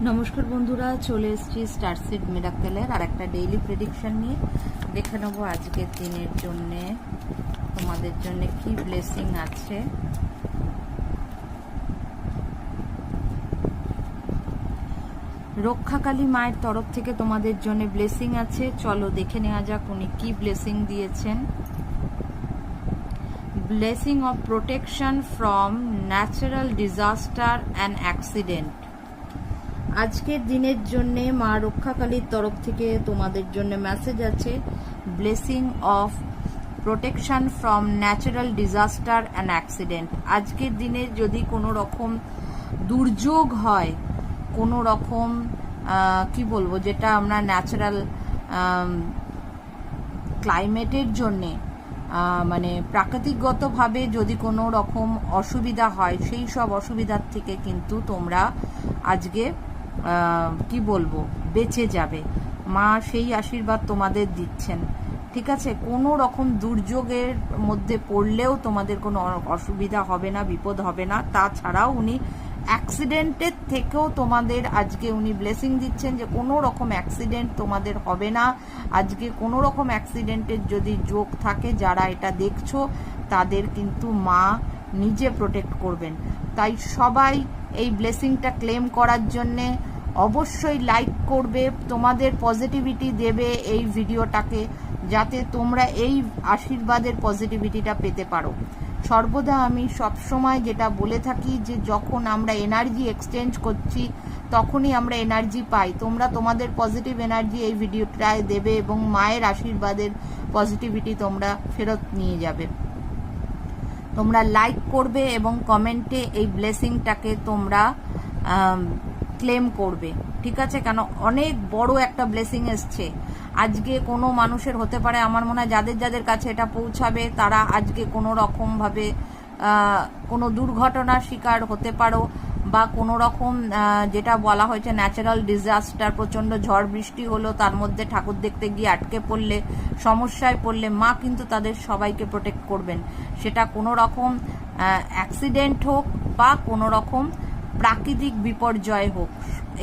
নমস্কার বন্ধুরা, চলে এসেছি স্টারসিড মিরাকেলের আর একটা ডেইলি প্রেডিকশন নিয়ে। দেখে নেবো আজকের দিনের জন্যে তোমাদের জন্য কি ব্লেসিং আছে। রক্ষাকালী মায়ের তরফ থেকে তোমাদের জন্য ব্লেসিং আছে। চলো দেখে নেওয়া যাক উনি কি ব্লেসিং দিয়েছেন। Blessing of protection from natural disaster and accident. আজকের দিনের জন্যে মা রক্ষাকালীর তরফ থেকে তোমাদের জন্য মেসেজ আছে, blessing of protection from natural disaster and accident. আজকের দিনে যদি কোনো রকম দুর্যোগ হয়, কোনো রকম কি বলবো, যেটা আমরা ন্যাচারাল ক্লাইমেটের জন্যে মানে প্রাকৃতিকগতভাবে যদি কোনো রকম অসুবিধা হয়, সেই সব অসুবিধার থেকে কিন্তু তোমরা আজকে কি বলবো বেঁচে যাবে। মা সেই আশীর্বাদ তোমাদের দিচ্ছেন, ঠিক আছে? কোনো রকম দুর্যোগের মধ্যে পড়লেও তোমাদের কোনো অসুবিধা হবে না, বিপদ হবে না। তাছাড়াও উনি অ্যাক্সিডেন্টের থেকেও তোমাদের আজকে উনি ব্লেসিং দিচ্ছেন যে কোনো রকম অ্যাক্সিডেন্ট তোমাদের হবে না। আজকে কোনো রকম অ্যাক্সিডেন্টের যদি যোগ থাকে, যারা এটা দেখছো তাদের কিন্তু মা নিজে প্রোটেক্ট করবেন। তাই সবাই এই ব্লেসিংটা ক্লেম করার জন্যে অবশ্যই লাইক করবে, তোমাদের পজিটিভিটি দেবে এই ভিডিওটাকে, যাতে তোমরা এই আশীর্বাদের পজিটিভিটিটা পেতে পারো। সর্বদা আমি সবসময় যেটা বলে থাকি যে যখন আমরা এনার্জি এক্সচেঞ্জ করছি তখনই আমরা এনার্জি পাই। তোমরা তোমাদের পজিটিভ এনার্জি এই ভিডিওটায় দেবে এবং মায়ের আশীর্বাদের পজিটিভিটি তোমরা ফেরত নিয়ে যাবে। তোমরা লাইক করবে এবং কমেন্টে এই ব্লেসিংটাকে তোমরা ক্লেম করবে, ঠিক আছে? কেন অনেক বড় একটা ব্লেসিং এসছে আজকে। কোনো মানুষের হতে পারে, আমার মনে হয় যাদের যাদের কাছে এটা পৌঁছাবে তারা আজকে কোনো রকমভাবে কোনো দুর্ঘটনার শিকার হতে পারো, বা কোনো রকম যেটা বলা হয়েছে ন্যাচারাল ডিজাস্টার, প্রচণ্ড ঝড় বৃষ্টি হলো, তার মধ্যে ঠাকুর দেখতে গিয়ে আটকে পড়লে, সমস্যায় পড়লে মা কিন্তু তাদের সবাইকে প্রোটেক্ট করবেন। সেটা কোনো রকম অ্যাক্সিডেন্ট হোক বা কোনো রকম প্রাকৃতিক বিপর্যয় হোক,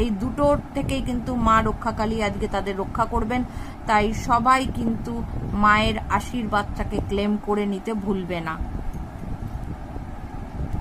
এই দুটোর থেকেই কিন্তু মা রক্ষাকালী আজকে তাদের রক্ষা করবেন। তাই সবাই কিন্তু মায়ের আশীর্বাদটাকে ক্লেম করে নিতে ভুলবে না।